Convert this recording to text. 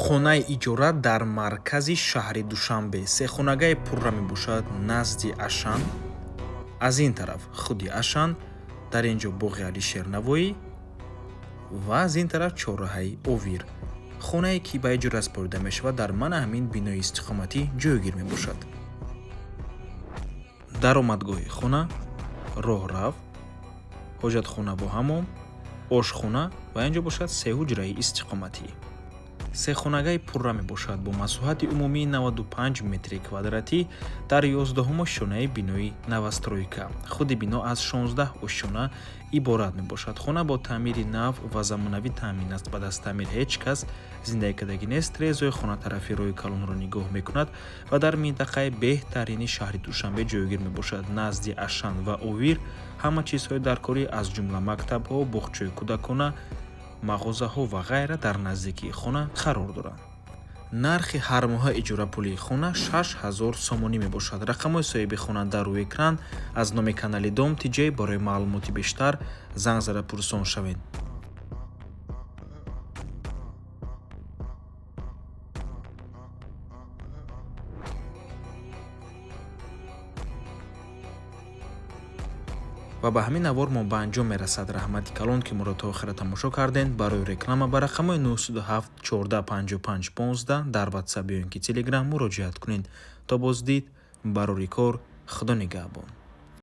хонаи иҷора дар маркази шаҳри Душанбе. Сехонагае пурра мебошад назди Ашан. Аз ин тараф худи Ашан, дар ин ҷо боғи Алишер Навоӣ ва аз ин тараф чорраҳаи Овир. хонае ки ба иҷора спорида мешавад дар мана ҳамин бинои истиқоматӣ ҷойгир мебошад. даромадгоҳи хона, роҳраф, ҳоҷатхона бо ҳаммом, ошхона ва ин ҷо бошад се ҳуҷраи истиқоматӣ. сехонагаи пурра мебошад бо масоҳати умумии 95 метри квадратӣ дар 11 ошонаи бинои навастройка. худи бино аз 16 ошона иборат мебошад. хона бо таъмири нав ва замонавӣ таъмин аст. баъд аз таъмир ҳеҷ кас зиндаги кардагӣ нест. резои хона тарафи роҳи калонро нигоҳ мекунад ва дар минтақаи беҳтарини шаҳри Душанбе ҷойгир мебошад. назди Ашан ва Овир ҳама чизҳои даркорӣ аз ҷумла мактабҳо, боғчаи кӯдакона, мағозаҳо ва ғайра дар наздикии хона қарор доранд. нархи ҳармоҳа иҷорапулии хона 6000 сомонӣ мебошад. рақамҳои соҳиби хона дар рӯи экран. аз номи канали Дом TJ барои маълумоти бештар занг зада пурсон шавед. ва ба ҳамин навор мо ба анҷом мерасад. раҳмати калон ки моро то охира тамошо кардем. барои реклама ба рақамҳои 907 14 55 15 дар WhatsApp ё ин ки Telegram муроҷиат кунед. то боздид барори кор. худо нигаҳбон.